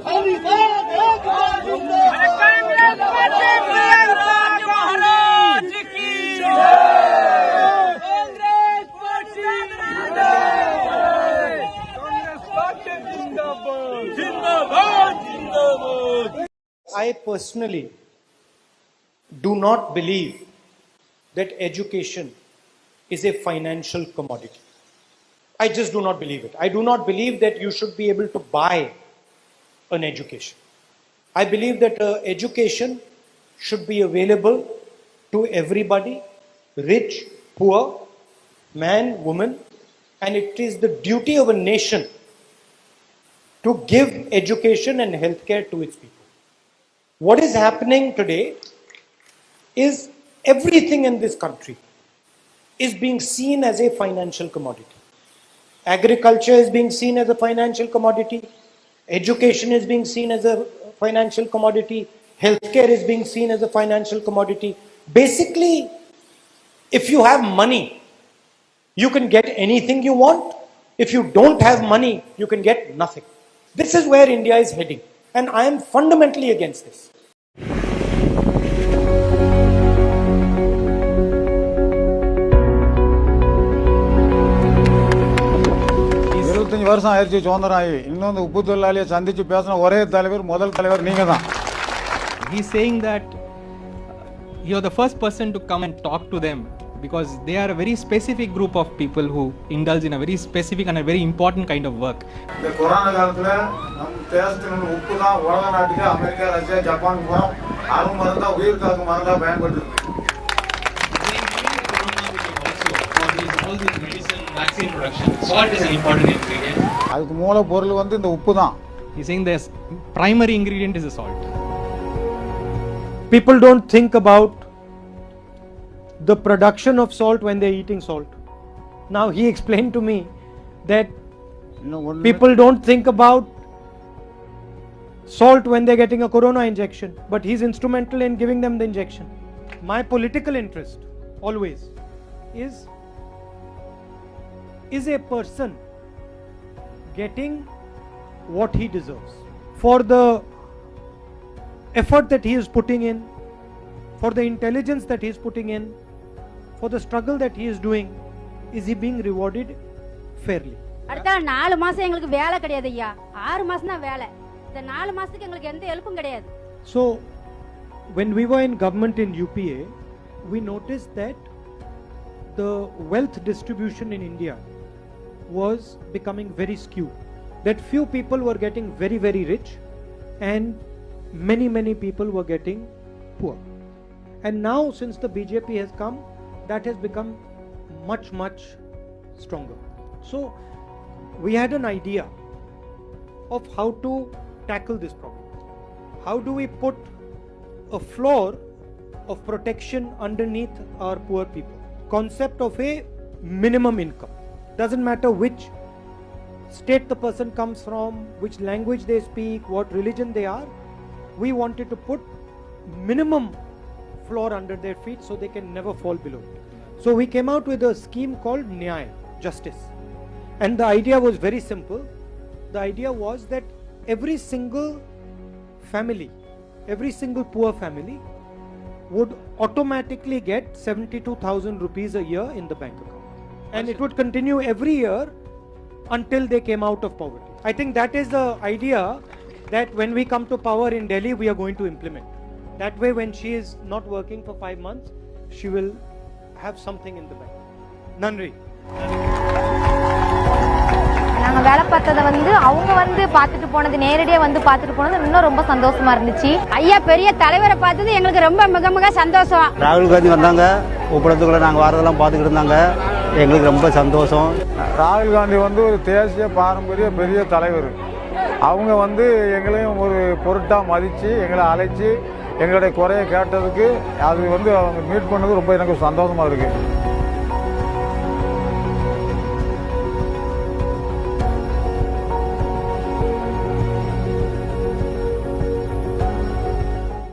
I personally do not believe that education is a financial commodity. I just do not believe it. I do not believe that you should be able to buy an education. I believe that education should be available to everybody, rich, poor, man, woman, and it is the duty of a nation to give education and healthcare to its people. What is happening today is everything in this country is being seen as a financial commodity. Agriculture is being seen as a financial commodity. Education is being seen as a financial commodity. Healthcare is being seen as a financial commodity. Basically, if you have money, you can get anything you want. If you don't have money, you can get nothing. This is where India is heading, and I am fundamentally against this. வருஷம் ஆயிடுச்சு சுதந்திரம் இன்னும் உப்பு தொழிலாளியை சந்திச்சு பேசின ஒரே தலைவர் முதல் தலைவர் நீங்க தான். He's saying that you're the first person to come and talk to them because they are a very specific group of people who indulge in a very specific and a very important kind of work. இந்த corona காலத்துல நம்ம தேசத்துல உப்பு தான் உலக நாட்டுக்கு America Russia Japan போறோம் அவங்க மருந்தா உயிர் காக்கும் மருந்தா பயன்படுத்துது. All this medicine, vaccine production, salt is an important ingredient. அதுக்கு மூல பொருள் வந்து இந்த உப்பு தான். He's saying the primary ingredient is the salt. People don't think about the production of salt when they're eating salt. Now he explained to me that people don't think about salt when they're getting a corona injection, but he's instrumental in giving them the injection. My political interest always is a person getting what he deserves for the effort that he is putting in, for the intelligence that he is putting in, for the struggle that he is doing. Is he being rewarded fairly? அடுத்த 4 மாசம் எங்களுக்கு வேலை கிடையாது ஐயா. 6 மாசம் தான் வேலை. இந்த 4 மாசத்துக்கு எங்களுக்கு எந்த ஹெல்ப்பும் கிடையாது. So when we were in government in UPA, we noticed that the wealth distribution in India was becoming very skewed. That few people were getting very, very rich and many people were getting poor. And now since the BJP has come, that has become much stronger. So we had an idea of how to tackle this problem. How do we put a floor of protection underneath our poor people? Concept of a minimum income. Doesn't matter which state the person comes from, which language they speak, what religion they are. We wanted to put minimum floor under their feet so they can never fall below. So we came out with a scheme called Nyay, justice. And the idea was very simple. The idea was that every single family, every single poor family would automatically get 72,000 rupees a year in the bank account. And it would continue every year until they came out of poverty. I think that is the idea that when we come to power in Delhi, we are going to implement. That way, when she is not working for 5 months, she will have something in the bank. Nandri. நாங்க வேலை பார்த்தத அவங்க பார்த்துட்டு போனது நேரடியா பார்த்துட்டு போனது இன்னும் ரொம்ப சந்தோஷமா இருந்துச்சு. ஐயா பெரிய தலைவரை பார்த்தது எங்களுக்கு ரொம்ப மிக சந்தோஷம். ராகுல் காந்தி வந்தாங்க, உப்பளத்துக்குள்ள நாங்க வாரதெல்லாம் பார்த்துக்கிட்டு இருந்தாங்க. எங்களுக்கு ரொம்ப சந்தோஷம். ராகுல் காந்தி ஒரு தேசிய பாரம்பரிய பெரிய தலைவர். அவங்க எங்களையும் ஒரு பொருட்டா மதிச்சு எங்களை அழைச்சி எங்களுடைய குறையை கேட்டதுக்கு அது அவங்க மீட் பண்ணது ரொம்ப எனக்கு சந்தோஷமா இருக்கு.